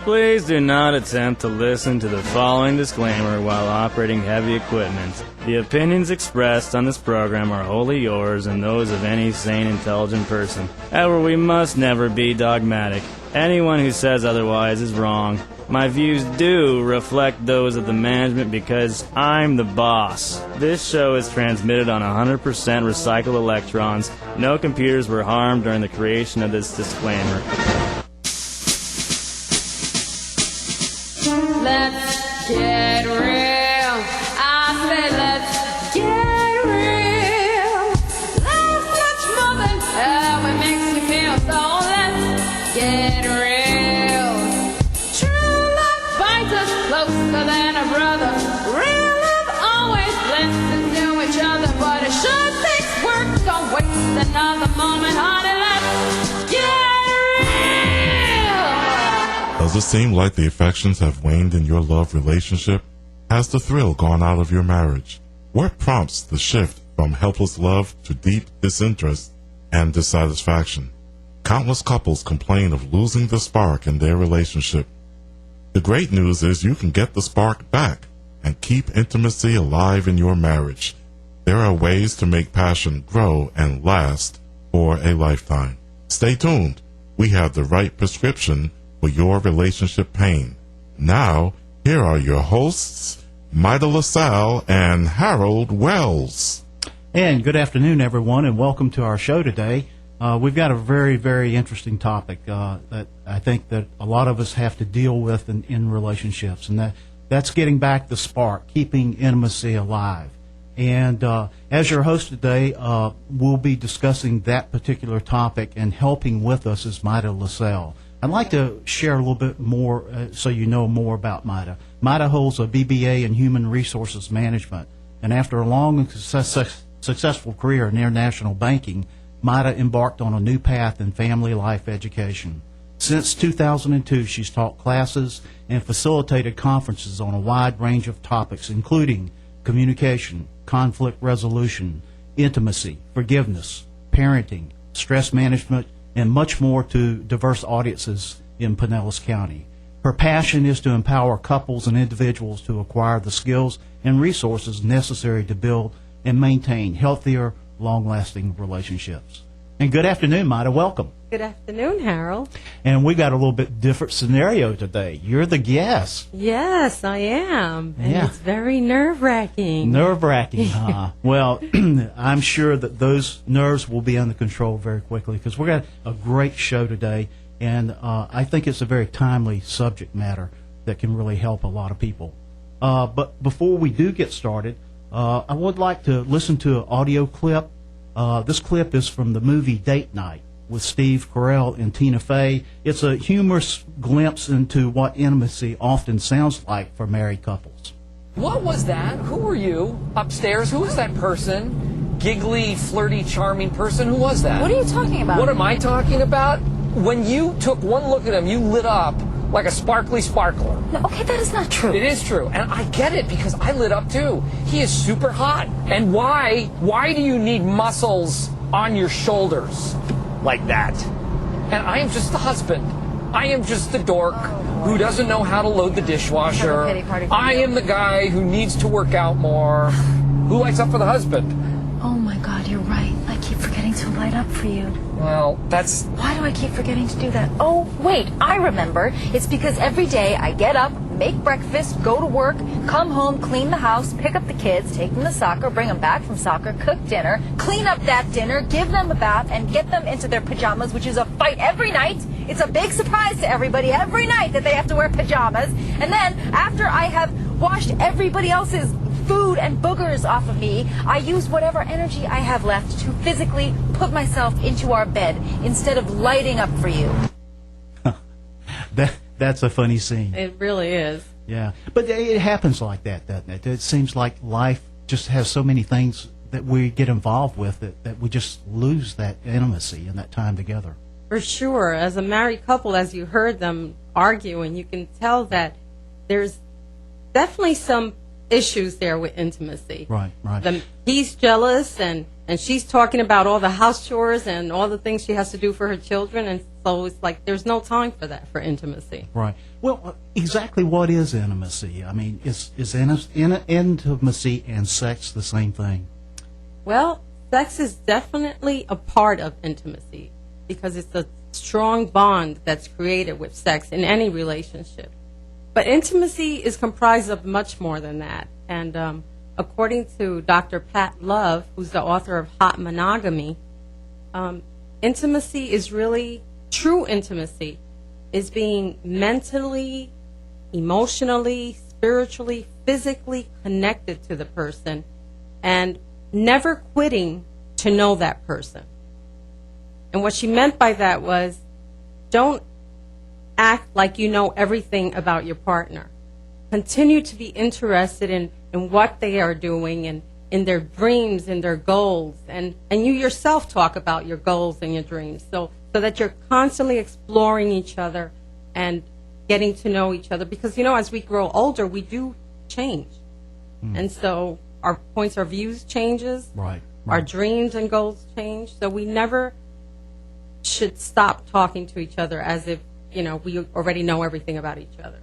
Please do not attempt to listen to the following disclaimer while operating heavy equipment. The opinions expressed on this program are wholly yours and those of any sane, intelligent person. However, we must never be dogmatic. Anyone who says otherwise is wrong. My views do reflect those of the management because I'm the boss. This show is transmitted on 100% recycled electrons. No computers were harmed during the creation of this disclaimer. Let's get real. I said let's get real. Life's much more than how it makes me feel. So let's get real. True love binds us closer than a brother. Real love always listens to each other, but it sure takes work. Don't waste another moment, honey. Let's get real. Does it seem like the affections have waned in your love relationship? Has the thrill gone out of your marriage? What prompts the shift from helpless love to deep disinterest and dissatisfaction? Countless couples complain of losing the spark in their relationship. The great news is you can get the spark back and keep intimacy alive in your marriage. There are ways to make passion grow and last for a lifetime. Stay tuned. We have the right prescription for your relationship pain. Now, here are your hosts, Maida LaSalle and Harold Wells. And good afternoon, everyone, and welcome to our show today. We've got a very, very interesting topic that I think that a lot of us have to deal with in relationships, and that's getting back the spark, keeping intimacy alive. And as your host today, we'll be discussing that particular topic, and helping with us is Maida LaSalle. I'd like to share a little bit more so you know more about Maida. Maida holds a BBA in Human Resources Management, and after a long and successful career in international banking, Maida embarked on a new path in family life education. Since 2002, she's taught classes and facilitated conferences on a wide range of topics, including communication, conflict resolution, intimacy, forgiveness, parenting, stress management, and much more to diverse audiences in Pinellas County. Her passion is to empower couples and individuals to acquire the skills and resources necessary to build and maintain healthier, long-lasting relationships. And good afternoon, Maida. Welcome. Good afternoon, Harold. And we got a little bit different scenario today. You're the guest. Yes, I am. And Yeah. it's very nerve-wracking. Nerve-wracking, huh? Well, I'm sure that those nerves will be under control very quickly because we've got a great show today, and I think it's a very timely subject matter that can really help a lot of people. But before we do get started, I would like to listen to an audio clip. This clip is from the movie Date Night with Steve Carell and Tina Fey. It's a humorous glimpse into what intimacy often sounds like for married couples. What was that? Who were you? Upstairs, who was that person? Giggly, flirty, charming person? Who was that? What are you talking about? What am I talking about? When you took one look at him, you lit up like a sparkly sparkler. No, okay, that is not true. It is true, and I get it because I lit up too. He is super hot. And why do you need muscles on your shoulders like that? And I am just the husband. I am just the dork who doesn't know how to load the dishwasher. Have a pity party for I you. am the guy who needs to work out more. Who lights up for the husband? Oh my God, you're right. I keep forgetting to light up for you. Well, that's... Why do I keep forgetting to do that? Oh, wait, I remember. It's because every day I get up, make breakfast, go to work, come home, clean the house, pick up the kids, take them to soccer, bring them back from soccer, cook dinner, clean up that dinner, give them a bath, and get them into their pajamas, which is a fight every night. It's a big surprise to everybody every night that they have to wear pajamas. And then, after I have washed everybody else's food and boogers off of me, I use whatever energy I have left to physically put myself into our bed instead of lighting up for you. That's a funny scene. It really is. Yeah, but it happens like that, doesn't it? It seems like life just has so many things that we get involved with that we just lose that intimacy and that time together. For sure. As a married couple, as you heard them arguing, you can tell that there's definitely some issues there with intimacy. Right, right. He's jealous, and she's talking about all the house chores and all the things she has to do for her children, and so it's like there's no time for that, for intimacy. Right. Well, exactly what is intimacy? I mean, is intimacy and sex the same thing? Well, sex is definitely a part of intimacy because it's a strong bond that's created with sex in any relationship. But intimacy is comprised of much more than that. And according to Dr. Pat Love, who's the author of Hot Monogamy, intimacy is really, true intimacy is being mentally, emotionally, spiritually, physically connected to the person and never quitting to know that person. And what she meant by that was, don't act like you know everything about your partner. Continue to be interested in what they are doing and in their dreams and their goals. And you yourself talk about your goals and your dreams so that you're constantly exploring each other and getting to know each other. Because, as we grow older, we do change. And so our points of views changes. Right. Our dreams and goals change. So we never should stop talking to each other as if, we already know everything about each other.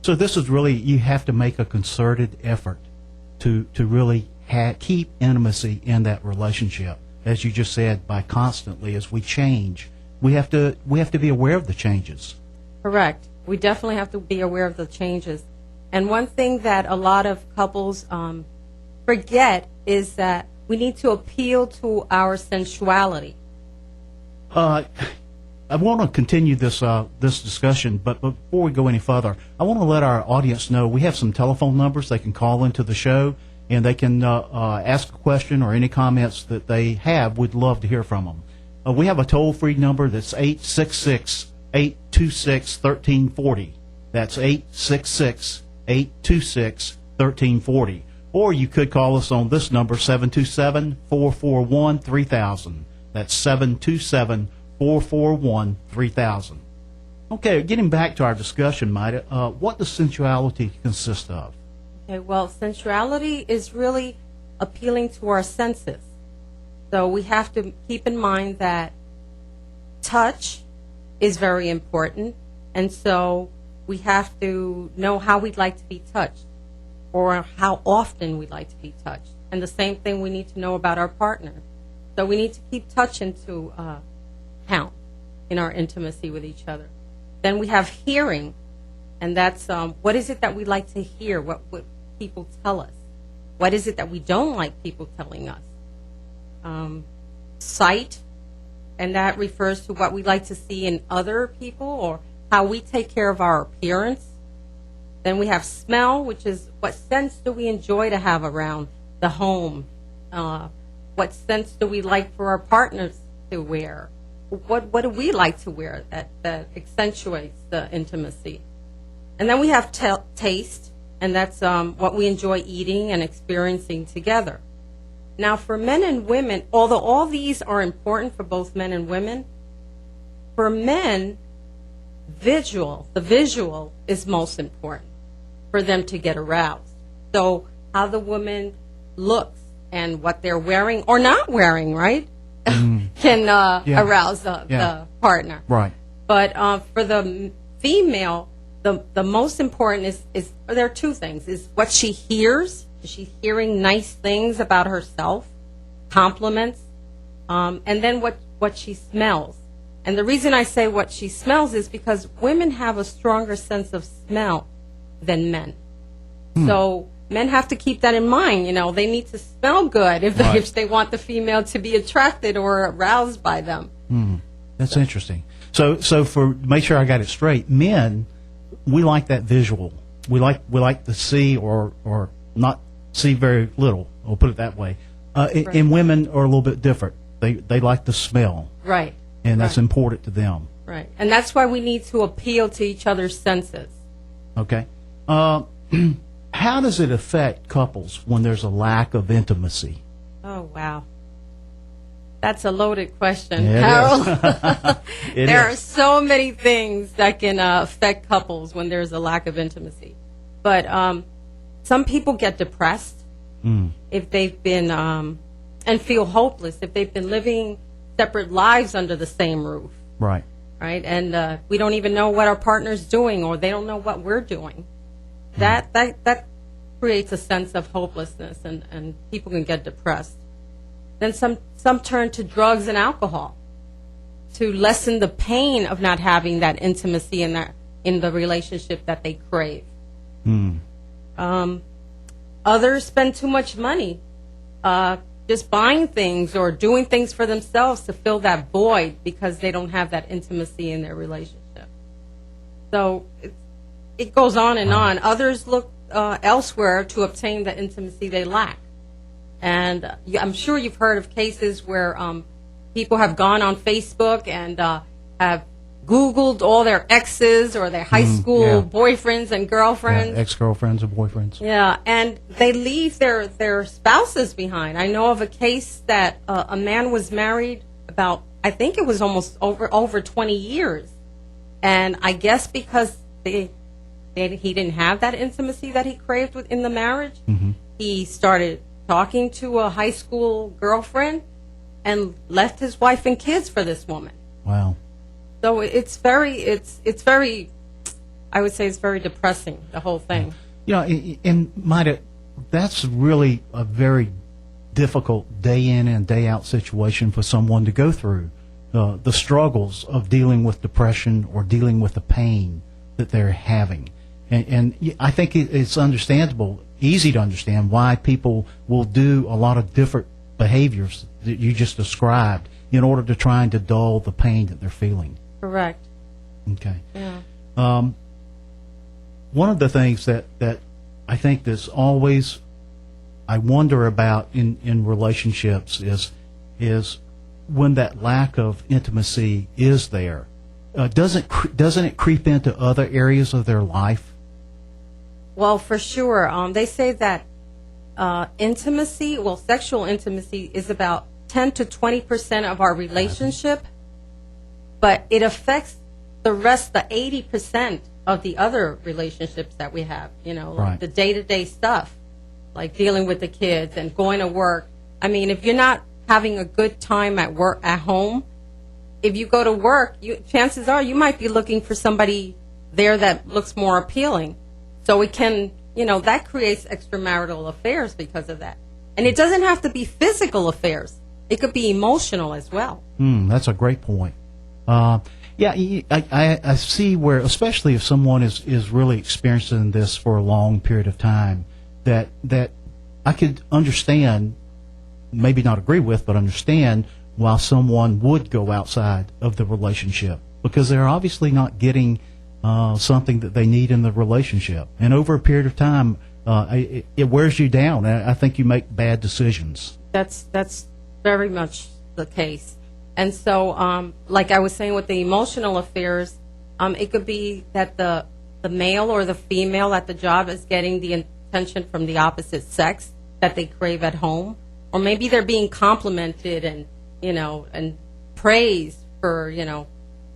So this is really, you have to make a concerted effort to really keep intimacy in that relationship. As you just said, by constantly, as we change, we have to be aware of the changes. Correct. We definitely have to be aware of the changes. And one thing that a lot of couples forget is that we need to appeal to our sensuality. I want to continue this discussion, but before we go any further, I want to let our audience know we have some telephone numbers they can call into the show, and they can ask a question or any comments that they have. We'd love to hear from them. We have a toll-free number that's 866-826-1340. That's 866-826-1340. Or you could call us on this number, 727-441-3000. That's 727-441-3000. Okay, getting back to our discussion, Maida, what does sensuality consist of? Okay, well, sensuality is really appealing to our senses. So we have to keep in mind that touch is very important, and so we have to know how we'd like to be touched or how often we'd like to be touched. And the same thing we need to know about our partner. So we need to keep touch into count in our intimacy with each other. Then we have hearing, and that's what is it that we like to hear, what people tell us. What is it that we don't like people telling us? Sight, and that refers to what we like to see in other people or how we take care of our appearance. Then we have smell, which is what scents do we enjoy to have around the home? What scents do we like for our partners to wear? What do we like to wear that accentuates the intimacy? And then we have taste, and that's what we enjoy eating and experiencing together. Now, for men and women, although all these are important for both men and women, for men, the visual is most important for them to get aroused. So how the woman looks and what they're wearing or not wearing, right, can arouse the partner. Right. But for the female, the most important is there are two things, is what she hears. Is she hearing nice things about herself, compliments, and then what she smells. And the reason I say what she smells is because women have a stronger sense of smell than men. So men have to keep that in mind. They need to smell good if they want the female to be attracted or aroused by them. That's interesting. So for make sure I got it straight, men, we like that visual. We like to see or not see very little. We'll put it that way. And women are a little bit different. They like the smell. Right. And that's important to them. Right. And that's why we need to appeal to each other's senses. Okay. How does it affect couples when there's a lack of intimacy? Oh, wow. That's a loaded question, Yeah, Harold. There are is. so many things that can affect couples when there's a lack of intimacy. But some people get depressed if they've been and feel hopeless if they've been living separate lives under the same roof, Right. right? And we don't even know what our partner's doing, or they don't know what we're doing. That creates a sense of hopelessness, and people can get depressed. Then some turn to drugs and alcohol to lessen the pain of not having that intimacy in the relationship that they crave. Others spend too much money just buying things or doing things for themselves to fill that void because they don't have that intimacy in their relationship. So it goes on and on. Others look elsewhere to obtain the intimacy they lack. And I'm sure you've heard of cases where people have gone on Facebook and have Googled all their exes or their high school boyfriends and girlfriends. Ex-girlfriends and boyfriends. Yeah, and they leave their spouses behind. I know of a case that a man was married about, I think it was almost over 20 years. And I guess because he didn't have that intimacy that he craved in the marriage, he started talking to a high school girlfriend and left his wife and kids for this woman. Wow. So it's very, I would say it's very depressing, the whole thing. And Maida, that's really a very difficult day in and day out situation for someone to go through. The struggles of dealing with depression or dealing with the pain that they're having. And I think it's understandable, easy to understand why people will do a lot of different behaviors that you just described in order to try and to dull the pain that they're feeling. Correct. Okay. Yeah. One of the things that I think that's always I wonder about in relationships is when that lack of intimacy is there. Doesn't it creep into other areas of their life? Well, for sure. They say that intimacy, sexual intimacy is about 10 to 20% of our relationship, but it affects the rest, the 80% of the other relationships that we have, like the day-to-day stuff, like dealing with the kids and going to work. I mean, if you're not having a good time at work, at home, if you go to work, chances are you might be looking for somebody there that looks more appealing. So it can, that creates extramarital affairs because of that. And it doesn't have to be physical affairs. It could be emotional as well. That's a great point. I see where, especially if someone is really experiencing this for a long period of time, that I could understand, maybe not agree with, but understand why someone would go outside of the relationship because they're obviously not getting something that they need in the relationship. And over a period of time, it wears you down. I think you make bad decisions. That's very much the case. And so, like I was saying with the emotional affairs, it could be that the male or the female at the job is getting the attention from the opposite sex that they crave at home. Or maybe they're being complimented and praised for,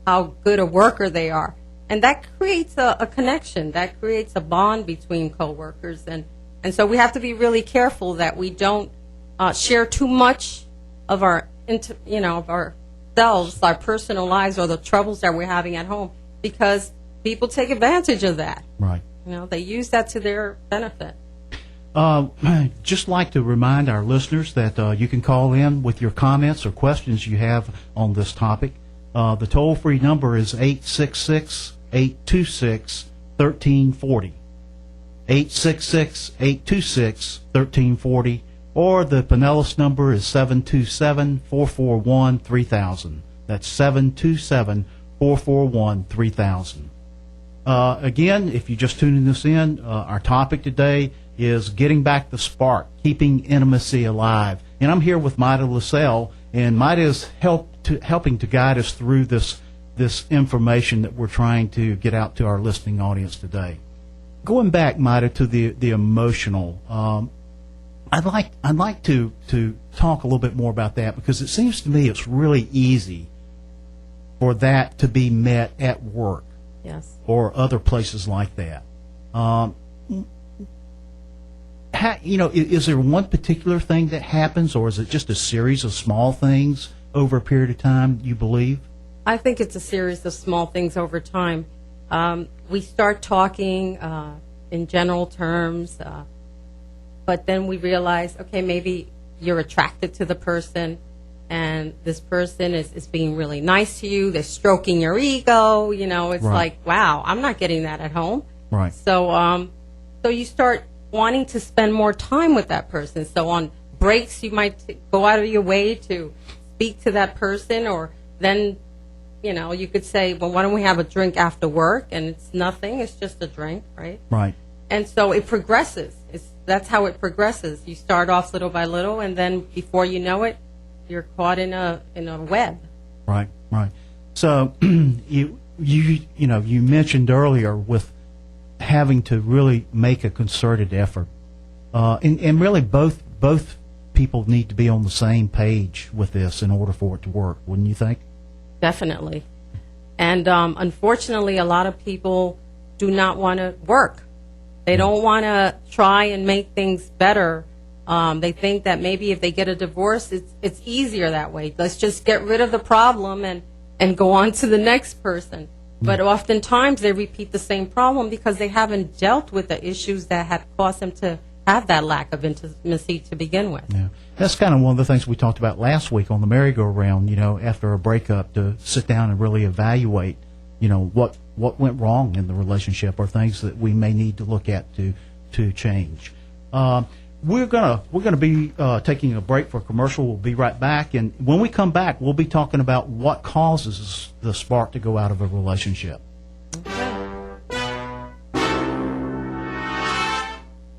how good a worker they are. And that creates a connection. That creates a bond between coworkers. And so we have to be really careful that we don't share too much of our ourselves, our personal lives, or the troubles that we're having at home, because people take advantage of that. Right. They use that to their benefit. Just like to remind our listeners that you can call in with your comments or questions you have on this topic. The toll-free number is 866-826-1340. 866-826-1340. Or the Pinellas number is 727-441-3000. That's 727-441-3000. Again, if you're just tuning this in, our topic today is getting back the spark, keeping intimacy alive. And I'm here with Maida LaSalle, and Maida is helping to guide us through this information that we're trying to get out to our listening audience today. Going back, Maida, to the emotional, I'd like to talk a little bit more about that because it seems to me it's really easy for that to be met at work. Yes. Or other places like that. is there one particular thing that happens, or is it just a series of small things over a period of time, you believe? I think it's a series of small things over time. We start talking in general terms, but then we realize, okay, maybe you're attracted to the person, and this person is being really nice to you. They're stroking your ego. It's Right. like, wow, I'm not getting that at home. Right. So you start wanting to spend more time with that person. So on breaks, you might go out of your way to speak to that person, or then, you could say, well, why don't we have a drink after work? And it's nothing. It's just a drink, right? Right. And so it progresses. That's how it progresses. You start off little by little, and then before you know it, you're caught in a web. Right. So you mentioned earlier with having to really make a concerted effort, and really both people need to be on the same page with this in order for it to work, wouldn't you think? Definitely. And unfortunately, a lot of people do not want to work. They don't want to try and make things better. They think that maybe if they get a divorce, it's easier that way. Let's just get rid of the problem and go on to the next person. But oftentimes they repeat the same problem because they haven't dealt with the issues that had caused them to have that lack of intimacy to begin with. Yeah. That's kind of one of the things we talked about last week on the merry-go-round, after a breakup, to sit down and really evaluate, what went wrong in the relationship, or things that we may need to look at to change. We're gonna be taking a break for a commercial. We'll be right back, and when we come back, we'll be talking about what causes the spark to go out of a relationship.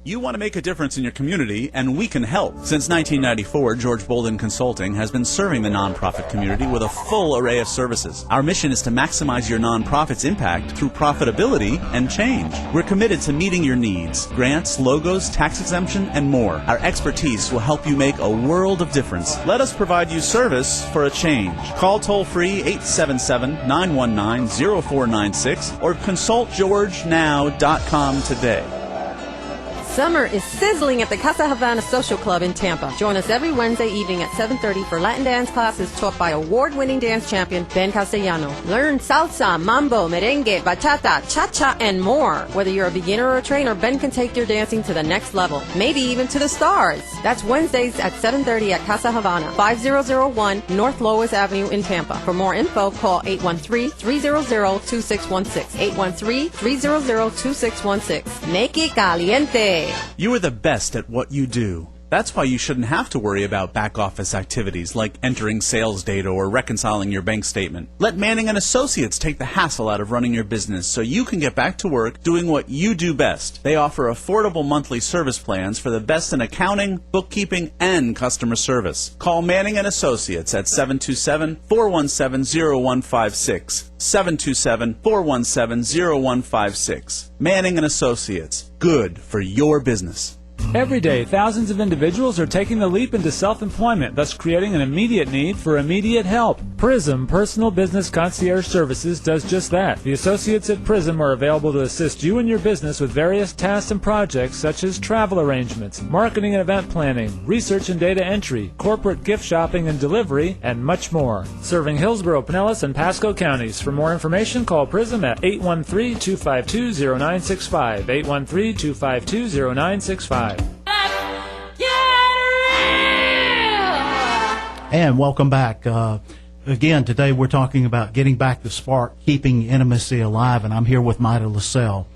You want to make a difference in your community, and we can help. Since 1994, George Bolden Consulting has been serving the nonprofit community with a full array of services. Our mission is to maximize your nonprofit's impact through profitability and change. We're committed to meeting your needs: grants, logos, tax exemption, and more. Our expertise will help you make a world of difference. Let us provide you service for a change. Call toll-free 877-919-0496 or consultgeorgenow.com today. Summer is sizzling at the Casa Havana Social Club in Tampa. Join us every Wednesday evening at 7:30 for Latin dance classes taught by award-winning dance champion Ben Castellano. Learn salsa, mambo, merengue, bachata, cha-cha, and more. Whether you're a beginner or a trainer, Ben can take your dancing to the next level, maybe even to the stars. That's Wednesdays at 7:30 at Casa Havana, 5001 North Lois Avenue in Tampa. For more info, call 813-300-2616. 813-300-2616. Make it caliente. You are the best at what you do. That's why you shouldn't have to worry about back-office activities like entering sales data or reconciling your bank statement. Let Manning & Associates take the hassle out of running your business so you can get back to work doing what you do best. They offer affordable monthly service plans for the best in accounting, bookkeeping, and customer service. Call Manning & Associates at 727-417-0156. 727-417-0156. Manning & Associates. Good for your business. Every day, thousands of individuals are taking the leap into self-employment, thus creating an immediate need for immediate help. PRISM Personal Business Concierge Services does just that. The associates at PRISM are available to assist you and your business with various tasks and projects such as travel arrangements, marketing and event planning, research and data entry, corporate gift shopping and delivery, and much more. Serving Hillsborough, Pinellas, and Pasco counties. For more information, call PRISM at 813-252-0965, 813-252-0965. And welcome back. Again, today we're talking about getting back the spark, keeping intimacy alive, and I'm here with Maida LaSalle.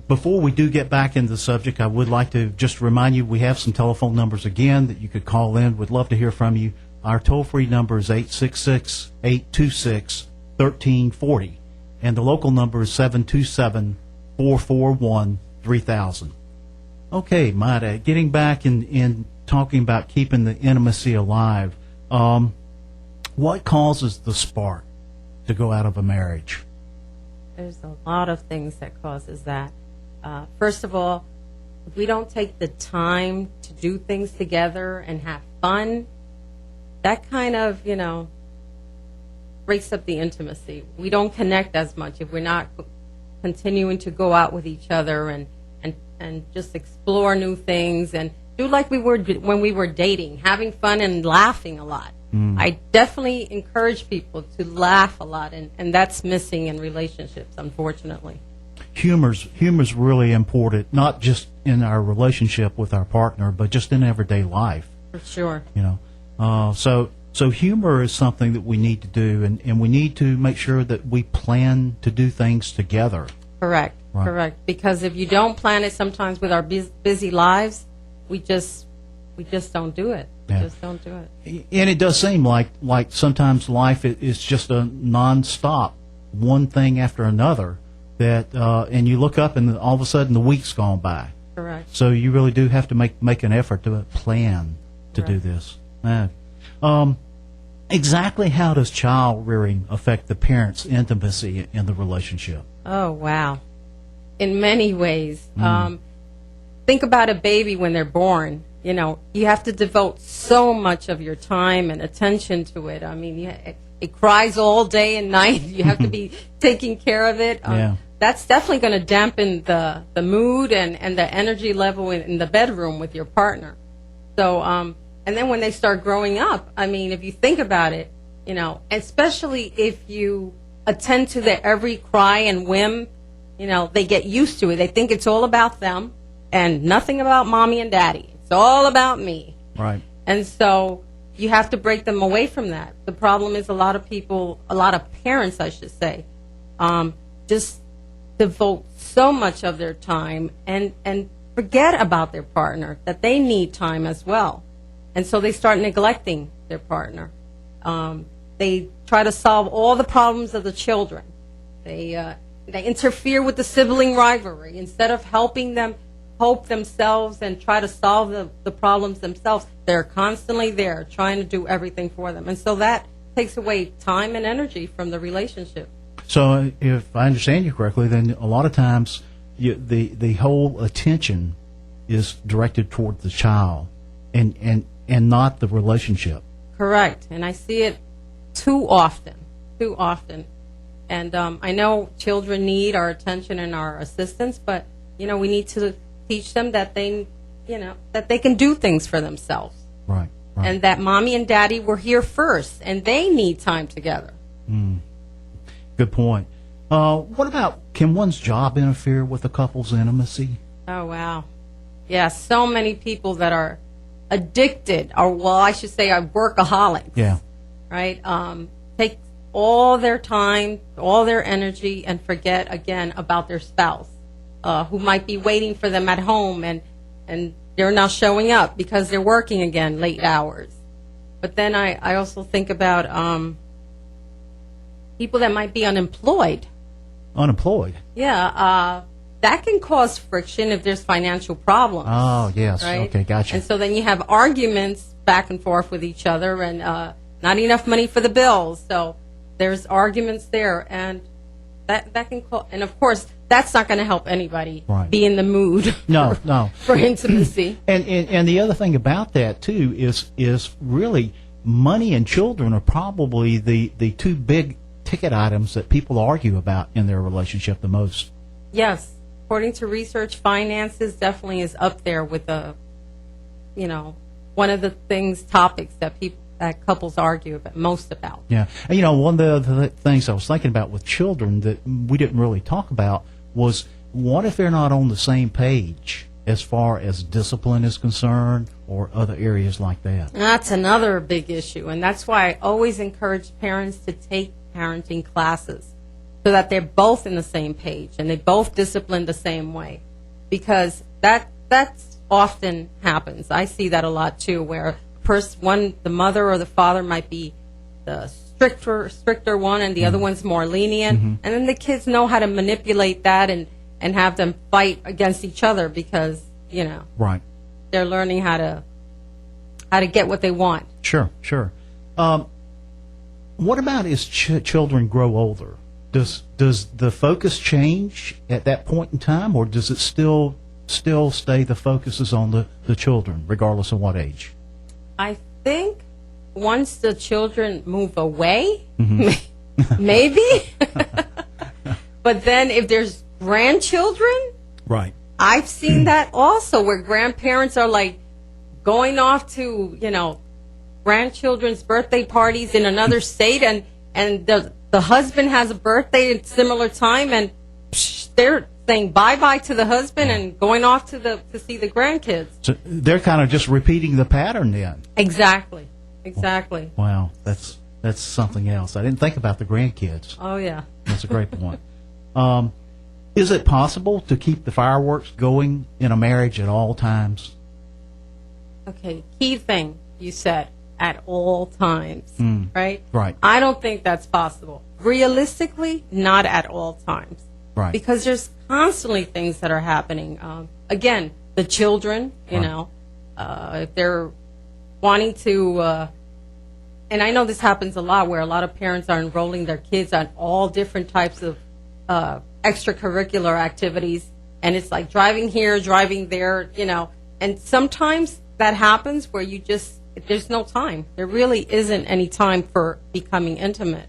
Before we do get back into the subject, I would like to just remind you we have some telephone numbers again that you could call in. We'd love to hear from you. Our toll-free number is 866-826-1340, and the local number is 727-441-3000. Okay, Maida, getting back in talking about keeping the intimacy alive, what causes the spark to go out of a marriage? There's a lot of things that causes that. First of all, if we don't take the time to do things together and have fun, that kind of, breaks up the intimacy. We don't connect as much if we're not continuing to go out with each other and and just explore new things and do like we were when we were dating, having fun and laughing a lot. I definitely encourage people to laugh a lot, and that's missing in relationships, unfortunately. Humor's really important, not just in our relationship with our partner, but just in everyday life. For sure. You know, so humor is something that we need to do, and we need to make sure that we plan to do things together. Correct. Right. Correct. Because if you don't plan it, sometimes with our busy lives, we just don't do it. We Yeah. just don't do it. And it does seem like sometimes life is just a nonstop, one thing after another. That and you look up and all of a sudden the week's gone by. Correct. So you really do have to make an effort to plan to do this. Exactly how does child rearing affect the parents' intimacy in the relationship? Oh, wow. In many ways. Think about a baby when they're born. You know, you have to devote so much of your time and attention to it. I mean, it cries all day and night. You have to be taking care of it. Yeah. That's definitely going to dampen the mood and the energy level in the bedroom with your partner. So, and then when they start growing up, I mean, if you think about it, you know, especially if you attend to their every cry and whim, you know, they get used to it. They think it's all about them and nothing about mommy and daddy. It's all about me. Right. And so you have to break them away from that. The problem is a lot of parents, I should say, just devote so much of their time and forget about their partner, that they need time as well. And so they start neglecting their partner. They try to solve all the problems of the children. They interfere with the sibling rivalry instead of helping them hope themselves and try to solve the problems themselves. They're constantly there trying to do everything for them. And so that takes away time and energy from the relationship. So if I understand you correctly, then a lot of times the whole attention is directed toward the child and not the relationship. Correct. And I see it too often. And I know children need our attention and our assistance, but, you know, we need to teach them that they can do things for themselves. Right. And that mommy and daddy were here first, and they need time together. Good point. What about, can one's job interfere with a couple's intimacy? Oh, wow. Yeah, so many people that are addicted, or, well, I should say are workaholics. Yeah. Right? Take all their time, all their energy, and forget, again, about their spouse, who might be waiting for them at home, and they're not showing up because they're working again late hours. But then I also think about people that might be unemployed. Unemployed? Yeah, that can cause friction if there's financial problems. Oh, yes. Right? Okay, gotcha. And so then you have arguments back and forth with each other, and not enough money for the bills. So there's arguments there, and that can cause, and of course that's not going to help anybody be in the mood. No. For intimacy. And the other thing about that too is really money and children are probably the two big ticket items that people argue about in their relationship the most. Yes, according to research, finances definitely is up there with one of the topics that couples argue most about. Yeah, and one of the things I was thinking about with children that we didn't really talk about was, what if they're not on the same page as far as discipline is concerned or other areas like that? That's another big issue, and that's why I always encourage parents to take parenting classes so that they're both in the same page and they both discipline the same way, because that's often happens. I see that a lot too, where the mother or the father might be the stricter one and the other one's more lenient, and then the kids know how to manipulate that and have them fight against each other because right, they're learning how to get what they want. Sure. What about as children grow older? Does the focus change at that point in time, or does it still stay the focus is on the children regardless of what age? I think once the children move away, maybe. But then if there's grandchildren, right, I've seen that also, where grandparents are like going off to, grandchildren's birthday parties in another state, and the husband has a birthday at similar time, and they're saying bye-bye to the husband and going off to see the grandkids. So they're kind of just repeating the pattern then. Exactly. Wow, that's something else. I didn't think about the grandkids. Oh, yeah. That's a great point. Is it possible to keep the fireworks going in a marriage at all times? Okay, key thing you said, at all times, right? Right. I don't think that's possible. Realistically, not at all times. Right. Because there's constantly things that are happening. Again, the children, if they're wanting to, and I know this happens a lot, where a lot of parents are enrolling their kids on all different types of extracurricular activities, and it's like driving here, driving there, and sometimes that happens where there's no time. There really isn't any time for becoming intimate.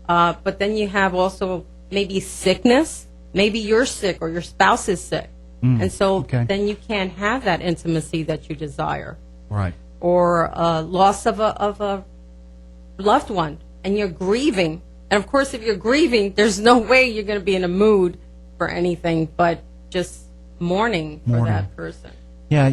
But then you have also maybe sickness. Maybe you're sick or your spouse is sick. And so then you can't have that intimacy that you desire. Right. Or loss of a loved one, and you're grieving. And of course, if you're grieving, there's no way you're going to be in a mood for anything but just mourning for that person. Yeah,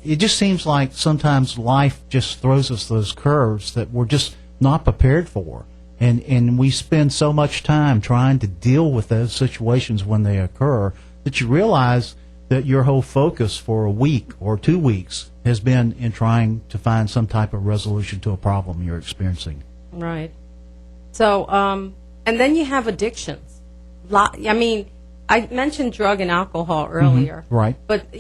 it just seems like sometimes life just throws us those curves that we're just not prepared for. And we spend so much time trying to deal with those situations when they occur that you realize that your whole focus for a week or 2 weeks has been in trying to find some type of resolution to a problem you're experiencing. Right. So, and then you have addictions. I mentioned drug and alcohol earlier. Right. But,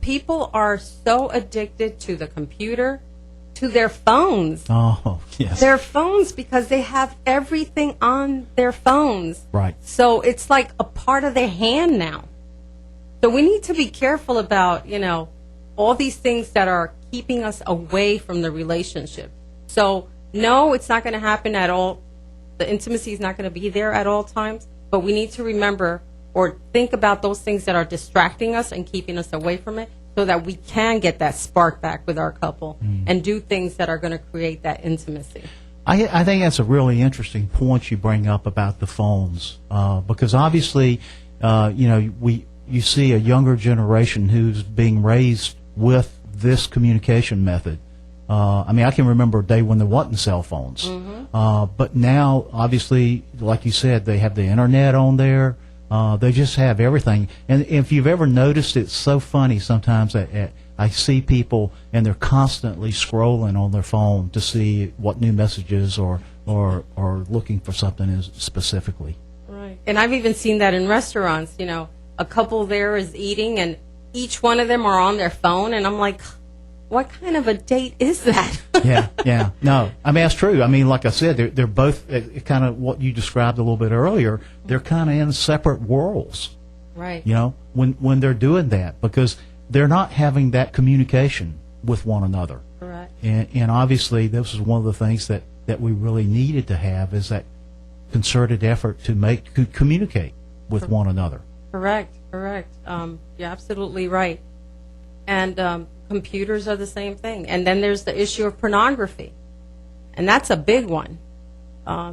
people are so addicted to the computer, to their phones. Oh, yes. Their phones, because they have everything on their phones. Right. So it's like a part of their hand now. So we need to be careful about, all these things that are keeping us away from the relationship. So, no, it's not going to happen at all. The intimacy is not going to be there at all times. But we need to remember or think about those things that are distracting us and keeping us away from it, so that we can get that spark back with our couple and do things that are going to create that intimacy. I think that's a really interesting point you bring up about the phones, because obviously, you see a younger generation who's being raised with this communication method. I can remember a day when there wasn't cell phones, but now, obviously, like you said, they have the internet on there. They just have everything. And if you've ever noticed, it's so funny sometimes that I see people and they're constantly scrolling on their phone to see what new messages or looking for something specifically. Right. And I've even seen that in restaurants. A couple there is eating and each one of them are on their phone, and I'm like, what kind of a date is that? Yeah. No, that's true. Like I said, they're both kind of what you described a little bit earlier. They're kind of in separate worlds. Right. When they're doing that, because they're not having that communication with one another. Correct. And obviously, this is one of the things that we really needed to have, is that concerted effort to communicate with one another. Correct. You're absolutely right. And computers are the same thing. And then there's the issue of pornography, and that's a big one.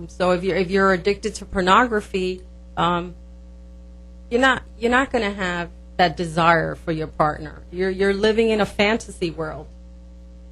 So if you're addicted to pornography, you're not going to have that desire for your partner. You're living in a fantasy world.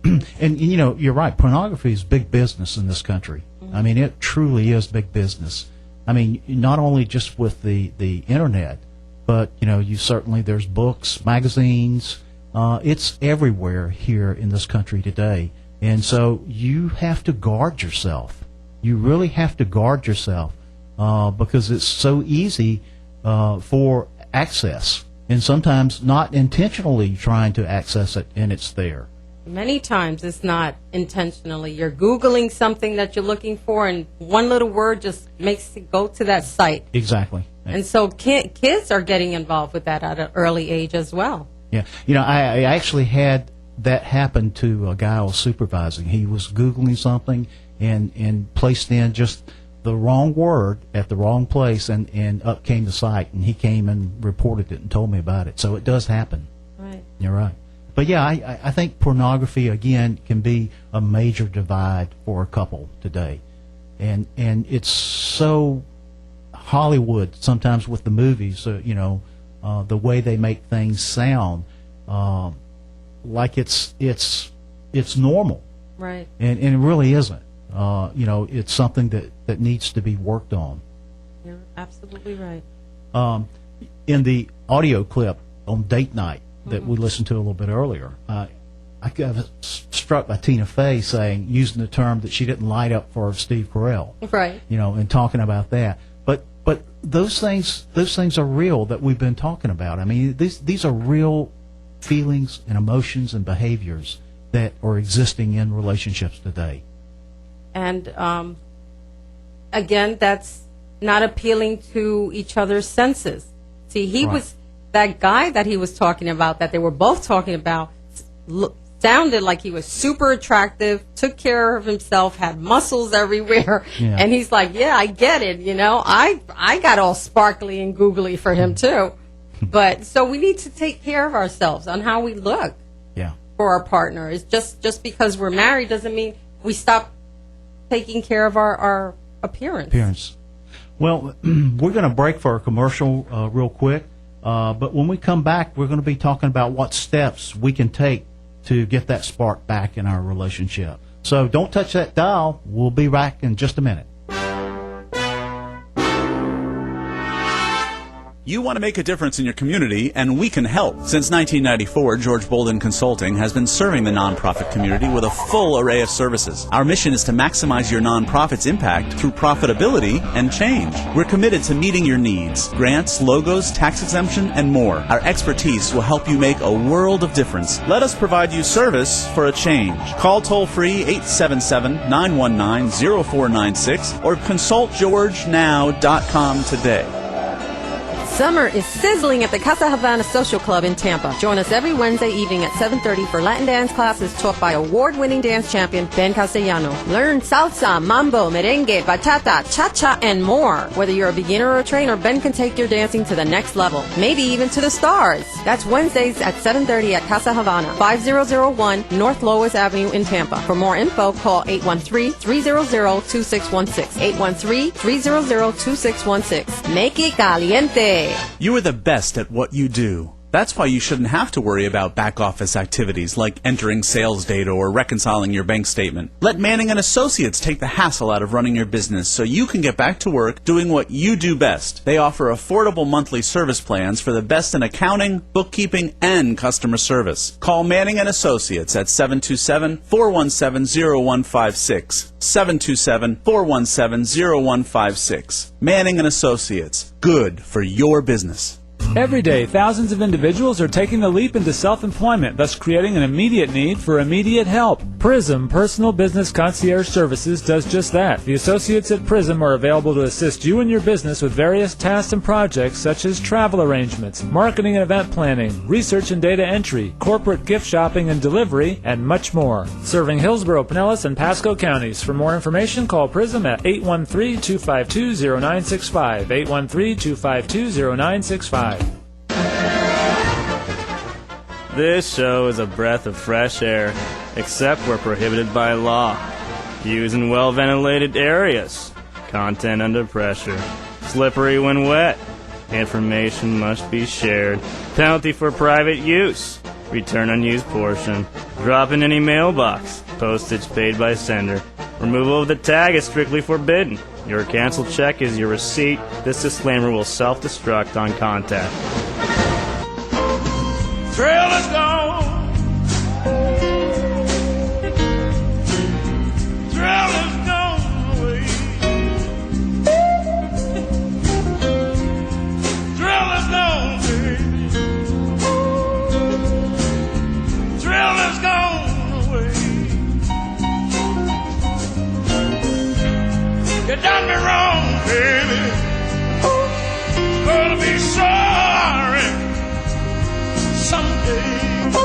And you're right. Pornography is big business in this country. It truly is big business. Not only just with the internet, but you certainly, there's books, magazines. It's everywhere here in this country today. And so you have to guard yourself. You really have to guard yourself because it's so easy for access, and sometimes not intentionally trying to access it, and it's there. Many times it's not intentionally. You're Googling something that you're looking for, and one little word just makes it go to that site. Exactly. And so kids are getting involved with that at an early age as well. Yeah. I actually had that happen to a guy I was supervising. He was Googling something and placed in just the wrong word at the wrong place, and up came the site, and he came and reported it and told me about it. So it does happen. Right. You're right. But yeah, I think pornography, again, can be a major divide for a couple today. And it's so Hollywood sometimes with the movies, the way they make things sound like it's normal. Right. And it really isn't. It's something that needs to be worked on. You're absolutely right. In the audio clip on Date Night that we listened to a little bit earlier, I got struck by Tina Fey using the term that she didn't light up for Steve Carell. Right. And talking about that. But those things are real that we've been talking about. I mean, these are real feelings and emotions and behaviors that are existing in relationships today. And again, that's not appealing to each other's senses. See, he Right. was that guy that he was talking about, that they were both talking about, sounded like he was super attractive, took care of himself, had muscles everywhere, Yeah. and he's like, "Yeah, I get it. I got all sparkly and googly for him too." But so we need to take care of ourselves on how we look Yeah. for our partner. It's just because we're married doesn't mean we stop taking care of our appearance. Well, we're going to break for a commercial real quick, but when we come back, we're going to be talking about what steps we can take to get that spark back in our relationship. So don't touch that dial. We'll be back in just a minute. You want to make a difference in your community, and we can help. Since 1994, George Bolden Consulting has been serving the nonprofit community with a full array of services. Our mission is to maximize your nonprofit's impact through profitability and change. We're committed to meeting your needs, grants, logos, tax exemption, and more. Our expertise will help you make a world of difference. Let us provide you service for a change. Call toll-free 877-919-0496 or consultgeorgenow.com today. Summer is sizzling at the Casa Havana Social Club in Tampa. Join us every Wednesday evening at 7:30 for Latin dance classes taught by award-winning dance champion Ben Castellano. Learn salsa, mambo, merengue, bachata, cha-cha, and more. Whether you're a beginner or a trainer, Ben can take your dancing to the next level, maybe even to the stars. That's Wednesdays at 7:30 at Casa Havana, 5001 North Lois Avenue in Tampa. For more info, call 813-300-2616. 813-300-2616. Make it caliente. You are the best at what you do. That's why you shouldn't have to worry about back-office activities like entering sales data or reconciling your bank statement. Let Manning & Associates take the hassle out of running your business so you can get back to work doing what you do best. They offer affordable monthly service plans for the best in accounting, bookkeeping, and customer service. Call Manning & Associates at 727-417-0156. 727-417-0156. Manning & Associates. Good for your business. Every day, thousands of individuals are taking the leap into self-employment, thus creating an immediate need for immediate help. Prism Personal Business Concierge Services does just that. The associates at Prism are available to assist you and your business with various tasks and projects such as travel arrangements, marketing and event planning, research and data entry, corporate gift shopping and delivery, and much more. Serving Hillsborough, Pinellas, and Pasco counties. For more information, call Prism at 813-252-0965. 813-252-0965. This show is a breath of fresh air, except we're prohibited by law. Use in well-ventilated areas. Content under pressure. Slippery when wet. Information must be shared. Penalty for private use. Return unused portion. Drop in any mailbox. Postage paid by sender. Removal of the tag is strictly forbidden. Your canceled check is your receipt. This disclaimer will self-destruct on contact. Trail is gone. Trail is gone away. Trail is gone, baby. Trail is gone away. You done me wrong, baby. Gonna be sorry someday.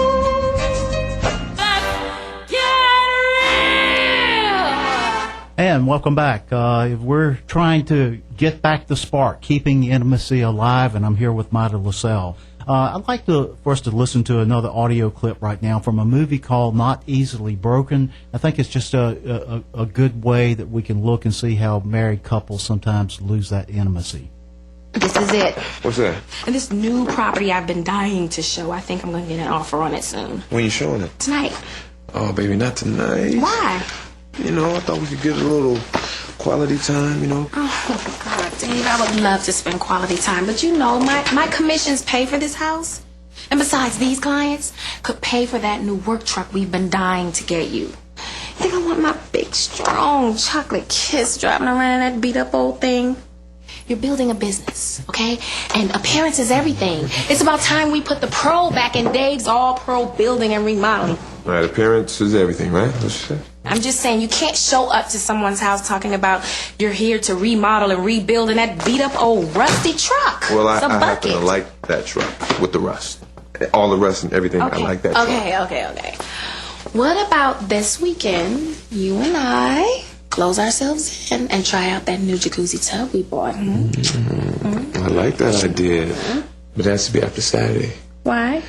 and welcome back. We're trying to get back the spark, keeping intimacy alive, and I'm here with Maida LaSalle. I'd like for us to listen to another audio clip right now from a movie called Not Easily Broken. I think it's just a good way that we can look and see how married couples sometimes lose that intimacy. This is it. What's that? And this new property I've been dying to show. I think I'm going to get an offer on it soon. When you showing it? Tonight. Oh, baby, not tonight. Why? You know, I thought we could get a little quality time, you know. Oh, God, Dave, I would love to spend quality time. But you know, my commissions pay for this house. And besides, these clients could pay for that new work truck we've been dying to get you. I think I want my big, strong chocolate kiss driving around in that beat-up old thing. You're building a business, okay? And appearance is everything. It's about time we put the pro back in Dave's all-pro building and remodeling. All right, appearance is everything, right? That's what you said? I'm just saying, you can't show up to someone's house talking about you're here to remodel and rebuild in that beat-up old rusty truck. Well, I It's a happen to bucket. like that truck with the rust. All the rust and everything, Okay. I like that truck. Okay. What about this weekend, you and I close ourselves in and try out that new jacuzzi tub we bought? I like that idea, but it has to be after Saturday. Why?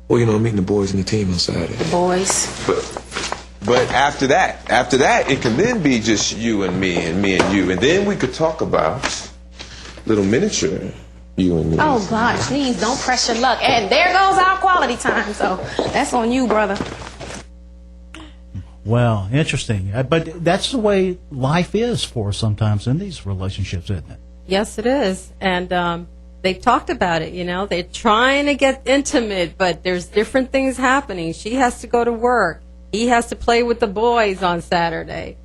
Well, you know, I'm meeting the boys and the team on Saturday. Boys. But after that, it can then be just you and me and you, and then we could talk about little miniature you and me. Oh, God, please don't press your luck. And there goes our quality time, so that's on you, brother. Well, interesting. But that's the way life is for us sometimes in these relationships, isn't it? Yes, it is. And they've talked about it, you know. They're trying to get intimate, but there's different things happening. She has to go to work. He has to play with the boys on Saturday.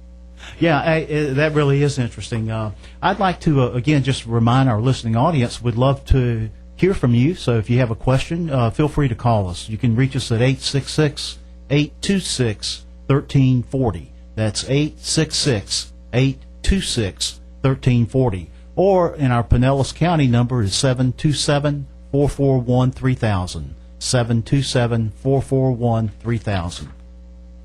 Yeah, that really is interesting. I'd like to, again, just remind our listening audience, we'd love to hear from you. So if you have a question, feel free to call us. You can reach us at 866-826-1340. That's 866-826-1340. Or in our Pinellas County number is 727-441-3000. 727-441-3000.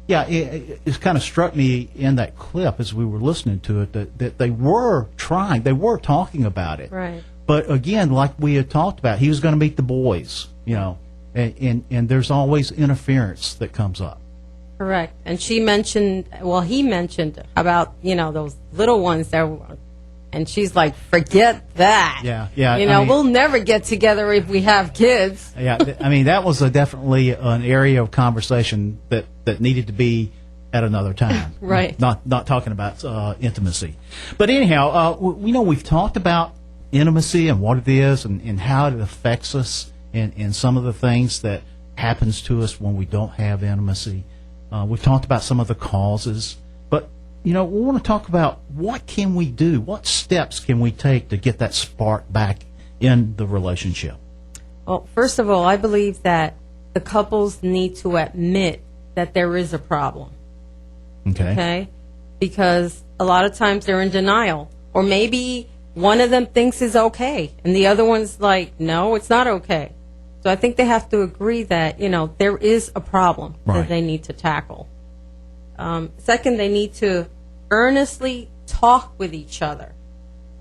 Yeah, it kind of struck me in that clip as we were listening to it that they were talking about it. Right. But again, like we had talked about, he was going to meet the boys, you know, and there's always interference that comes up. Correct. And he mentioned about, you know, those little ones and she's like, forget that. Yeah. You know, we'll never get together if we have kids. Yeah, I mean, that was definitely an area of conversation that needed to be at another time. Right. Not talking about intimacy. But anyhow, we've talked about intimacy and what it is and how it affects us and some of the things that happens to us when we don't have intimacy. We've talked about some of the causes. But, you know, we want to talk about what can we do? What steps can we take to get that spark back in the relationship? Well, first of all, I believe that the couples need to admit that there is a problem. Okay? Because a lot of times they're in denial. Or maybe one of them thinks is okay, and the other one's like, no, it's not okay. So I think they have to agree that, you know, there is a problem that they need to tackle. Second, they need to earnestly talk with each other,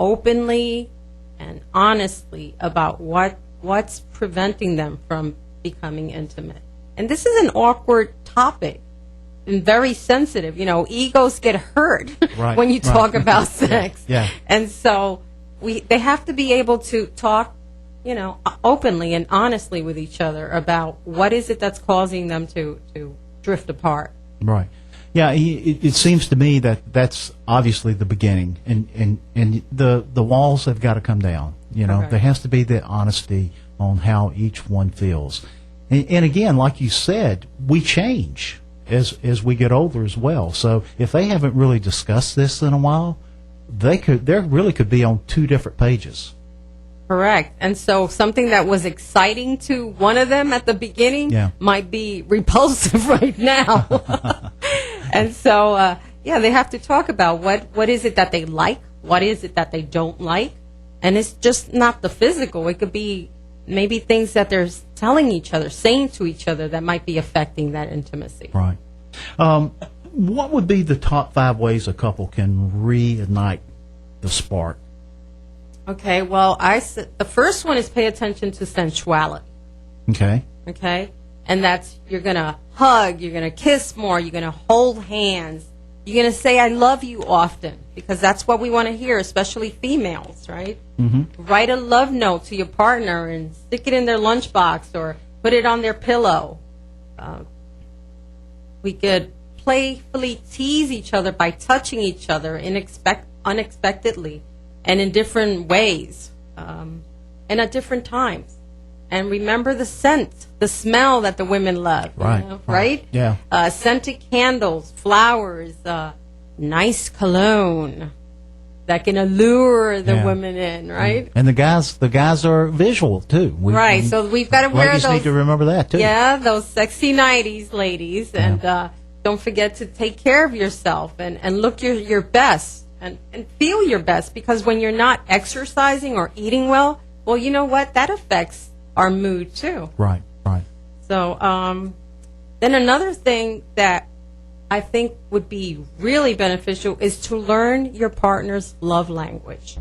openly and honestly about what's preventing them from becoming intimate. And this is an awkward topic and very sensitive. You know, egos get hurt when you talk about sex. Yeah. And so they have to be able to talk, you know, openly and honestly with each other about what is it that's causing them to drift apart. Right. Yeah, it seems to me that that's obviously the beginning, and the walls have got to come down. You know, there has to be the honesty on how each one feels. And again, like you said, we change as we get older as well. So if they haven't really discussed this in a while, there really could be on two different pages. Correct. And so something that was exciting to one of them at the beginning might be repulsive right now. And so, they have to talk about what is it that they like, what is it that they don't like. And it's just not the physical. It could be maybe things that they're telling each other, saying to each other that might be affecting that intimacy. Right. what would be the top 5 ways a couple can reignite the spark? Okay, well, the first one is pay attention to sensuality. Okay. Okay? And that's, you're going to hug, you're going to kiss more, you're going to hold hands, you're going to say, I love you often, because that's what we want to hear, especially females, right? Mm-hmm. Write a love note to your partner and stick it in their lunchbox or put it on their pillow. We could playfully tease each other by touching each other unexpectedly and in different ways and at different times. And remember the scent, the smell that the women love. Right. You know, right? Yeah. Scented candles, flowers, nice cologne that can allure the women in, right? And the guys are visual too. Right. So we've got to wear ladies those. need to remember that too. Yeah, those sexy 90s ladies. And don't forget to take care of yourself and look your best and feel your best, because when you're not exercising or eating well, you know what? That affects our mood too. Right. So then another thing that I think would be really beneficial is to learn your partner's love language.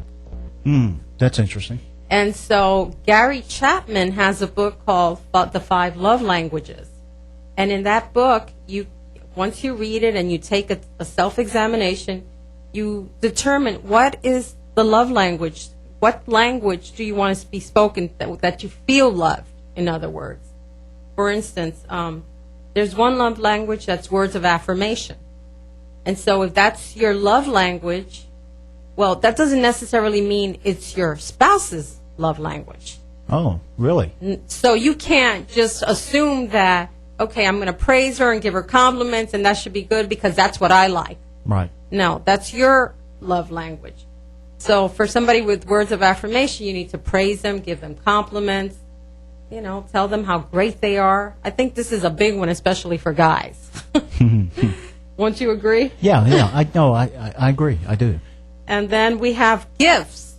That's interesting. And so Gary Chapman has a book called The 5 Love Languages. And in that book, once you read it and you take a self-examination, you determine what is the love language. What language do you want to be spoken that you feel loved, in other words? For instance, there's one love language that's words of affirmation. And so if that's your love language, well, that doesn't necessarily mean it's your spouse's love language. Oh, really? So you can't just assume that, okay, I'm going to praise her and give her compliments and that should be good because that's what I like. Right. No, that's your love language. So for somebody with words of affirmation, you need to praise them, give them compliments, tell them how great they are. I think this is a big one, especially for guys. Won't you agree? Yeah. I agree. I do. And then we have gifts.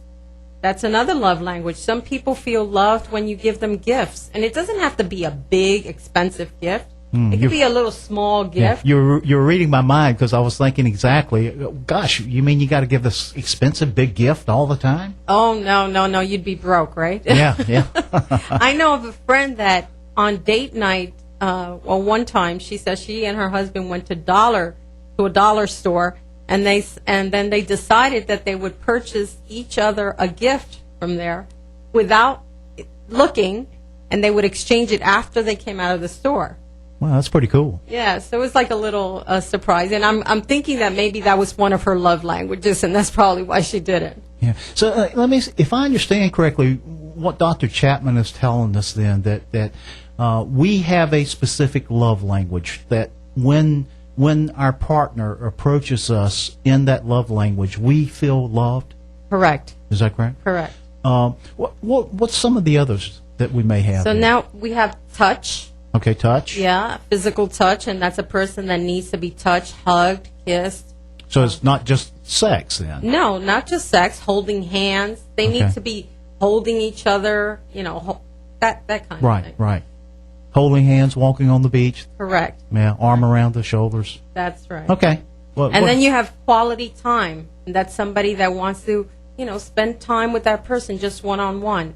That's another love language. Some people feel loved when you give them gifts. And it doesn't have to be a big, expensive gift. It could be a little small gift. Yeah, you're reading my mind, because I was thinking exactly, gosh, you mean you got to give this expensive big gift all the time? Oh, no, you'd be broke, right? Yeah. I know of a friend that on date night, one time she says she and her husband went to a dollar store, and then they decided that they would purchase each other a gift from there without looking, and they would exchange it after they came out of the store. Wow, that's pretty cool. Yeah, so it was like a little surprise, and I'm thinking that maybe that was one of her love languages, and that's probably why she did it. Yeah. So let me, if I understand correctly, what Dr. Chapman is telling us then that we have a specific love language, that when our partner approaches us in that love language, we feel loved. Correct. Is that correct? Correct. What's some of the others that we may have? So now we have touch. Okay, touch. Yeah, physical touch, and that's a person that needs to be touched, hugged, kissed. So it's not just sex then? No, not just sex, holding hands. They need to be holding each other, that kind of thing. Right. Holding hands, walking on the beach. Correct. Yeah, arm around the shoulders. That's right. Okay. And then you have quality time. And that's somebody that wants to, spend time with that person just one-on-one.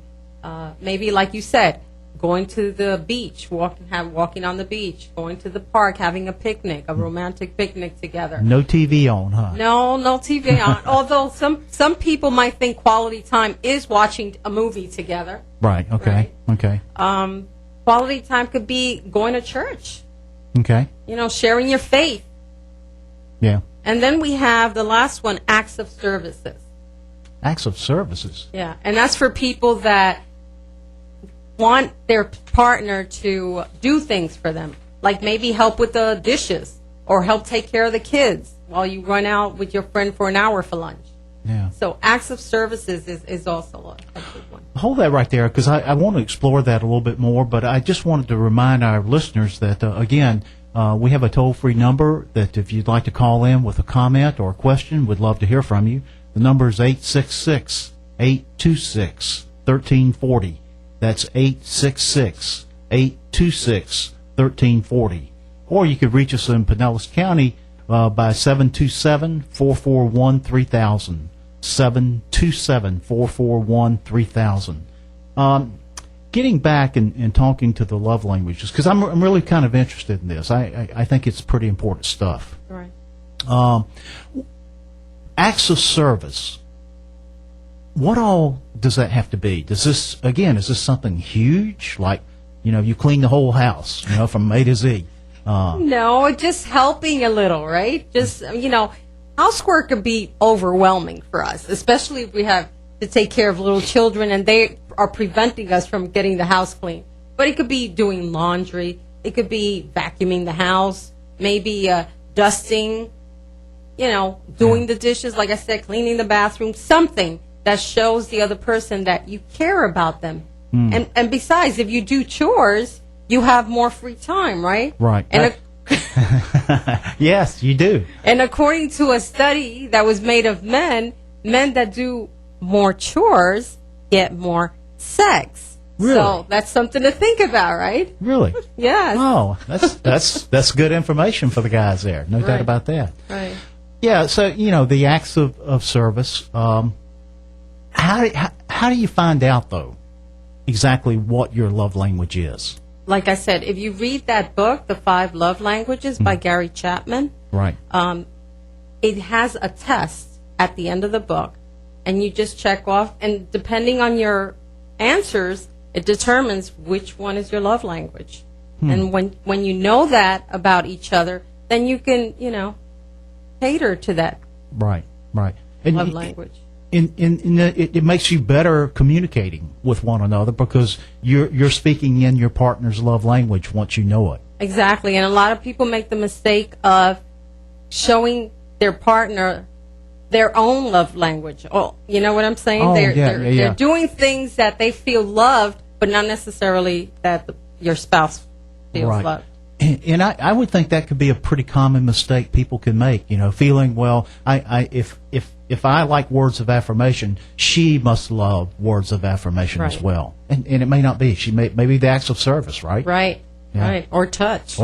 Maybe, like you said, going to the beach, walking on the beach, going to the park, having a picnic, a romantic picnic together. No TV on, huh? No TV on. Although some people might think quality time is watching a movie together. Right. Okay. Right? Okay. Quality time could be going to church. Okay. Sharing your faith. Yeah. And then we have the last one, acts of services. Acts of services. Yeah, and that's for people that want their partner to do things for them, like maybe help with the dishes or help take care of the kids while you run out with your friend for an hour for lunch. Yeah. So acts of services is also a big one. Hold that right there, because I want to explore that a little bit more, but I just wanted to remind our listeners that, again, we have a toll-free number that if you'd like to call in with a comment or a question, we'd love to hear from you. The number is 866-826-1340. That's 866-826-1340. Or you could reach us in Pinellas County by 727-441-3000. 727-441-3000. Getting back and talking to the love languages, because I'm really kind of interested in this. I think it's pretty important stuff. Right. Acts of service. What all does that have to be? Is this something huge? Like, you clean the whole house, from A to Z. No, just helping a little, right? Just, housework can be overwhelming for us, especially if we have to take care of little children and they are preventing us from getting the house clean. But it could be doing laundry. It could be vacuuming the house, maybe dusting, doing the dishes, like I said, cleaning the bathroom, something that shows the other person that you care about them. And besides, if you do chores, you have more free time, right? Right. And yes, you do. And according to a study that was made of men that do more chores get more sex. Really? So that's something to think about, right? Really? Yes. Oh, that's good information for the guys there. No doubt about that. Right. Yeah. So the acts of service. How do you find out though exactly what your love language is? Like I said, if you read that book, The 5 Love Languages by Gary Chapman, right? It has a test at the end of the book, and you just check off, and depending on your answers, it determines which one is your love language. And when you know that about each other, then you can, cater to that right. And love language. It makes you better communicating with one another because you're speaking in your partner's love language once you know it. Exactly, and a lot of people make the mistake of showing their partner their own love language. Oh, you know what I'm saying? Oh, They're doing things that they feel loved, but not necessarily that your spouse feels loved. And I would think that could be a pretty common mistake people can make. Feeling if I like words of affirmation, she must love words of affirmation as well. And it may not be. She may be the acts of service, right? Right. Yeah. Right. Or touch.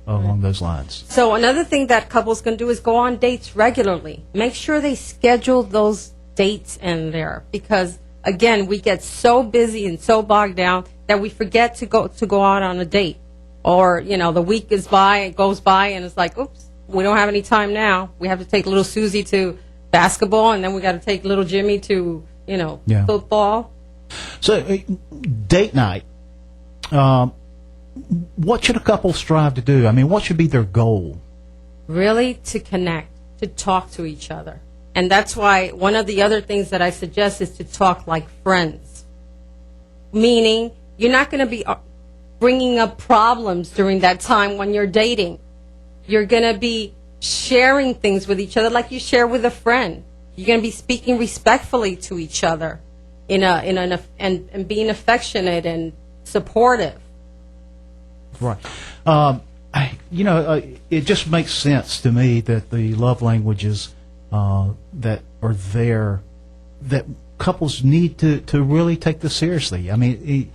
Along those lines. So another thing that couples can do is go on dates regularly. Make sure they schedule those dates in there because again, we get so busy and so bogged down that we forget to go out on a date. Or, the week goes by and it's like, oops, we don't have any time now. We have to take little Susie to basketball and then we got to take little Jimmy to, football. So date night, what should a couple strive to do? I mean, what should be their goal? Really to connect, to talk to each other. And that's why one of the other things that I suggest is to talk like friends. Meaning, you're not going to be bringing up problems during that time when you're dating. You're going to be sharing things with each other like you share with a friend. You're going to be speaking respectfully to each other and being affectionate and supportive. Right. It just makes sense to me that the love languages that are there, that couples need to really take this seriously. I mean,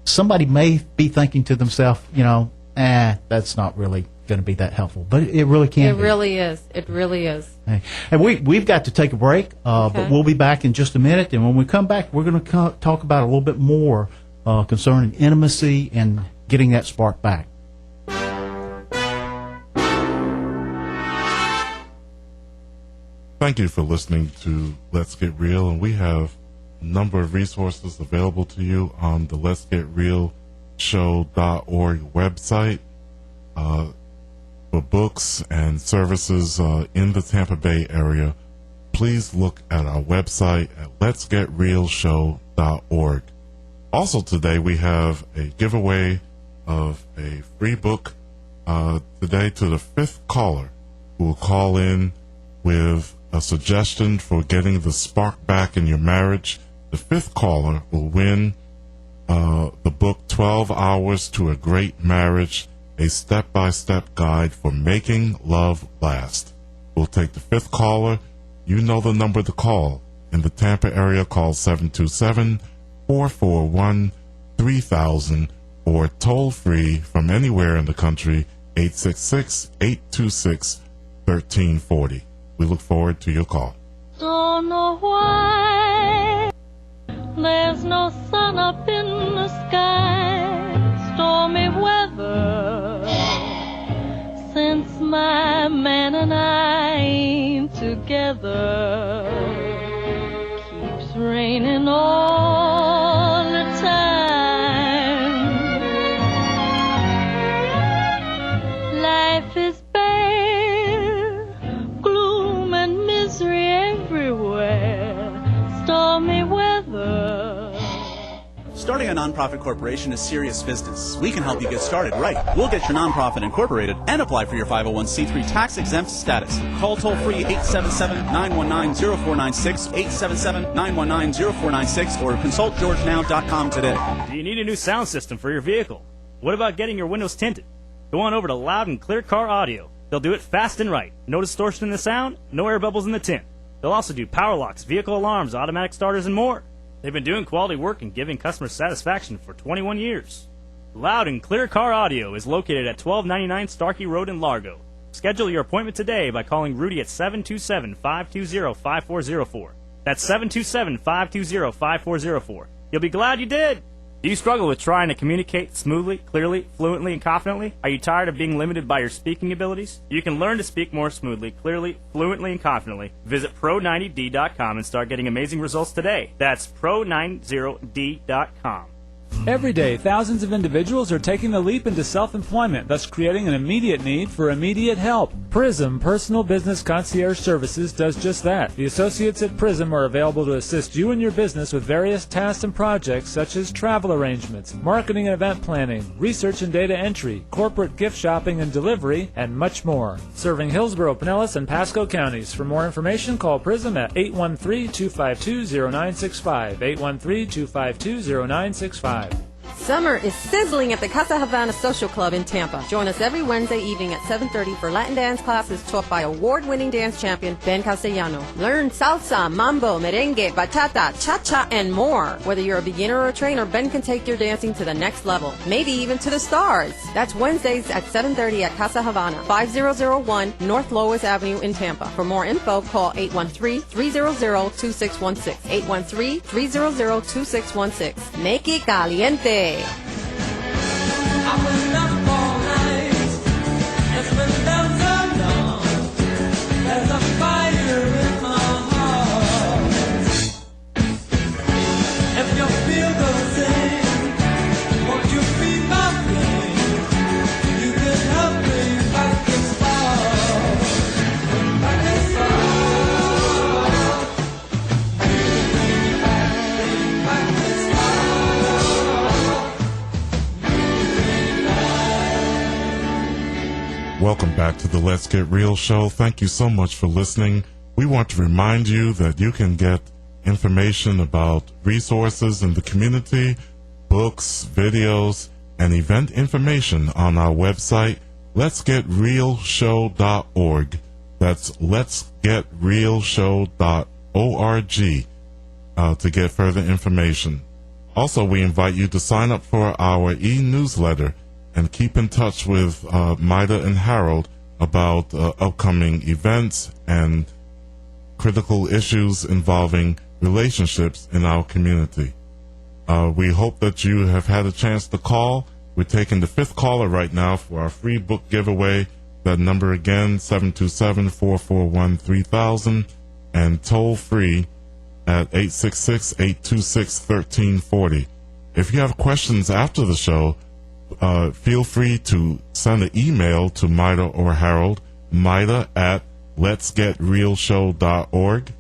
somebody may be thinking to themselves, that's not really going to be that helpful, but it really can be. It really is. It really is. Hey. And we've got to take a break, but we'll be back in just a minute. And when we come back, we're going to talk about a little bit more concerning intimacy and getting that spark back. Thank you for listening to Let's Get Real, and we have a number of resources available to you on the Let's Get Real Show.org website for books and services in the Tampa Bay area. Please look at our website at letsgetrealshow.org. Also today we have a giveaway of a free book today to the 5th caller who will call in with a suggestion for getting the spark back in your marriage. The 5th caller will win the book 12 Hours to a Great Marriage, a step-by-step guide for making love last. We'll take the 5th caller. You know the number to call. In the Tampa area, call 727-441-3000 or toll free from anywhere in the country, 866-826-5787. 866-826-1340. We look forward to your call. Don't know why there's no sun up in the sky. Stormy weather since my man and I ain't together. Keeps raining all the time. Life is bare, gloom and misery everywhere. Stormy weather. Starting a nonprofit corporation is serious business. We can help you get started right. We'll get your nonprofit incorporated and apply for your 501c3 tax-exempt status. Call toll-free 877-919-0496, 877-919-0496, or consult georgenow.com today. Do you need a new sound system for your vehicle? What about getting your windows tinted? Go on over to Loud and Clear Car Audio. They'll do it fast and right. No distortion in the sound, no air bubbles in the tint. They'll also do power locks, vehicle alarms, automatic starters, and more. They've been doing quality work and giving customers satisfaction for 21 years. Loud and Clear Car Audio is located at 1299 Starkey Road in Largo. Schedule your appointment today by calling Rudy at 727-520-5404. That's 727-520-5404. You'll be glad you did! Do you struggle with trying to communicate smoothly, clearly, fluently, and confidently? Are you tired of being limited by your speaking abilities? You can learn to speak more smoothly, clearly, fluently, and confidently. Visit pro90d.com and start getting amazing results today. That's pro90d.com. Every day, thousands of individuals are taking the leap into self-employment, thus creating an immediate need for immediate help. Prism Personal Business Concierge Services does just that. The associates at Prism are available to assist you and your business with various tasks and projects such as travel arrangements, marketing and event planning, research and data entry, corporate gift shopping and delivery, and much more. Serving Hillsborough, Pinellas, and Pasco counties. For more information, call Prism at 813-252-0965, 813-252-0965. Summer is sizzling at the Casa Havana Social Club in Tampa. Join us every Wednesday evening at 7:30 for Latin dance classes taught by award-winning dance champion Ben Castellano. Learn salsa, mambo, merengue, bachata, cha-cha, and more. Whether you're a beginner or a trainer, Ben can take your dancing to the next level, maybe even to the stars. That's Wednesdays at 7:30 at Casa Havana, 5001 North Lois Avenue in Tampa. For more info, call 813-300-2616, 813-300-2616. Make it caliente. I've been up all night. It's been down so long. There's a fire in my heart. If you feel the same, won't you be my flame? You can help me fight this fire. Fight this fire. Fight this fire. Welcome back to the Let's Get Real show. Thank you so much for listening. We want to remind you that you can get information about resources in the community, books, videos, and event information on our website, letsgetrealshow.org. That's letsgetrealshow.org to get further information. Also, we invite you to sign up for our e-newsletter and keep in touch with Maida and Harold about upcoming events and critical issues involving relationships in our community. We hope that you have had a chance to call. We're taking the fifth caller right now for our free book giveaway. That number again, 727-441-3000, and toll free at 866-826-1340. If you have questions after the show, feel free to send an email to Maida or Harold, Maida at letsgetrealshow.org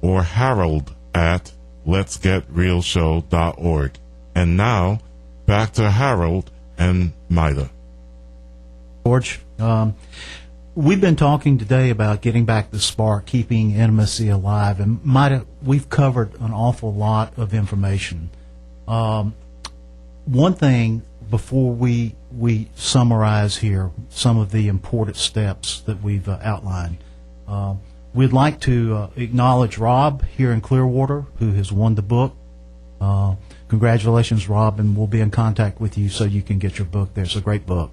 or Harold at letsgetrealshow.org. And now, back to Harold and Maida. George, we've been talking today about getting back the spark, keeping intimacy alive, and Maida, we've covered an awful lot of information. One thing before we summarize here some of the important steps that we've outlined, we'd like to acknowledge Rob here in Clearwater, who has won the book. Congratulations, Rob, and we'll be in contact with you so you can get your book there. It's a great book.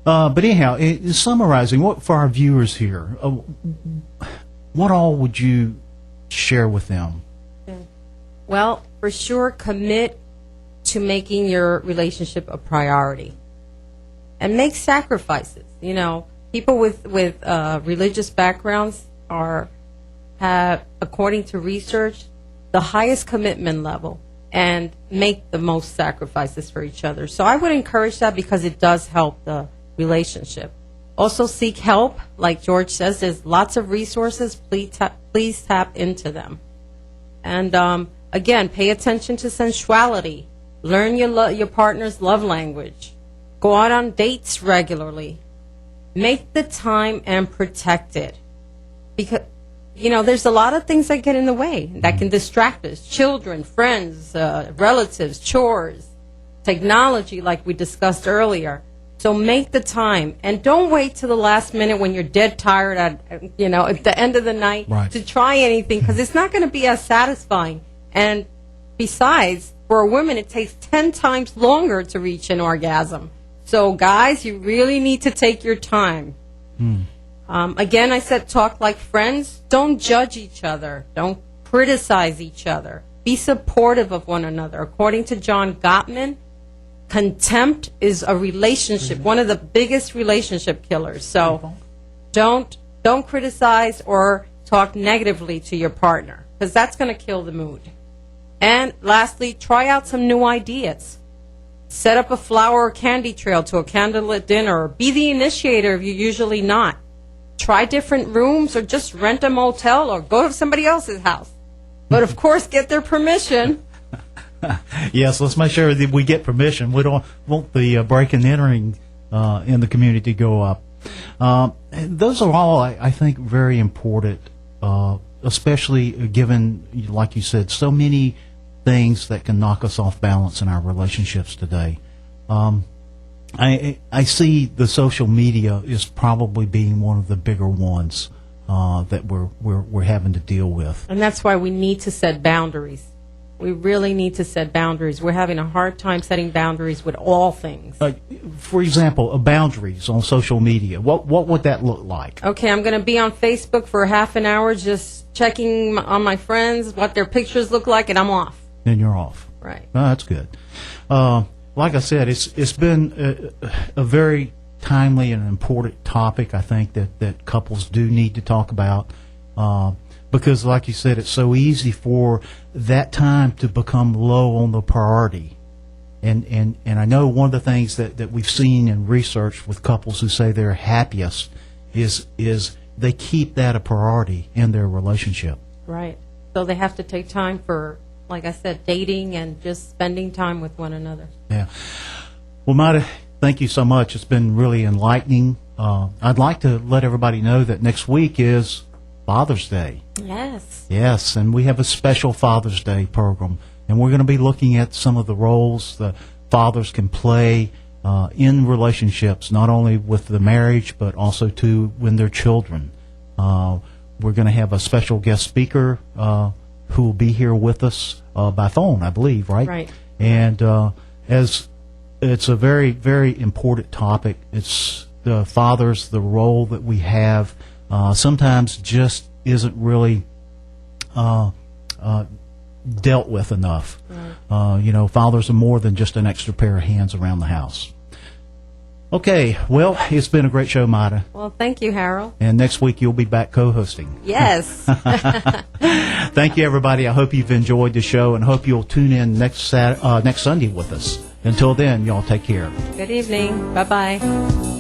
But anyhow, summarizing, for our viewers here, what all would you share with them? Well, for sure, commit to making your relationship a priority, and make sacrifices. You know, people with religious backgrounds have, according to research, the highest commitment level and make the most sacrifices for each other. So I would encourage that because it does help the relationship. Also, seek help. Like George says, there's lots of resources. Please tap into them. And again, pay attention to sensuality. Learn your partner's love language. Go out on dates regularly. Make the time and protect it. Because, you know, there's a lot of things that get in the way that can distract us. Children, friends, relatives, chores, technology, like we discussed earlier. So make the time, and don't wait till the last minute when you're dead tired at the end of the night to try anything, because it's not going to be as satisfying. And besides, for a woman, it takes 10 times longer to reach an orgasm. So guys, you really need to take your time. Again, I said talk like friends. Don't judge each other. Don't criticize each other. Be supportive of one another. According to John Gottman, contempt is a relationship, one of the biggest relationship killers. So don't criticize or talk negatively to your partner, because that's going to kill the mood. And lastly, try out some new ideas. Set up a flower or candy trail to a candlelit dinner, or be the initiator if you're usually not. Try different rooms, or just rent a motel, or go to somebody else's house. But of course, get their permission. Yes, let's make sure that we get permission. We don't want the break and entering in the community to go up. Those are all, I think, very important, especially given, like you said, so many things that can knock us off balance in our relationships today. I see the social media is probably being one of the bigger ones that we're having to deal with. And that's why we need to set boundaries. We really need to set boundaries. We're having a hard time setting boundaries with all things. For example, boundaries on social media. What would that look like? Okay, I'm going to be on Facebook for half an hour just checking on my friends, what their pictures look like, and I'm off. Then you're off. Right. Oh, that's good. Like I said, it's been a very timely and important topic, I think, that couples do need to talk about. Because, like you said, it's so easy for that time to become low on the priority. And I know one of the things that we've seen in research with couples who say they're happiest is they keep that a priority in their relationship. Right. So they have to take time for, like I said, dating and just spending time with one another. Yeah. Well, Maida, thank you so much. It's been really enlightening. I'd like to let everybody know that next week is Father's Day. Yes. Yes, and we have a special Father's Day program, and we're going to be looking at some of the roles that fathers can play in relationships, not only with the marriage, but also when they're children. We're going to have a special guest speaker who will be here with us by phone, I believe, right? Right. And as it's a very, very important topic, it's the fathers, the role that we have, sometimes just isn't really dealt with enough. Right. Fathers are more than just an extra pair of hands around the house. Okay, well, it's been a great show, Maida. Well, thank you, Harold. And next week you'll be back co-hosting. Yes. Thank you, everybody. I hope you've enjoyed the show, and hope you'll tune in next Sunday with us. Until then, y'all take care. Good evening. Bye-bye.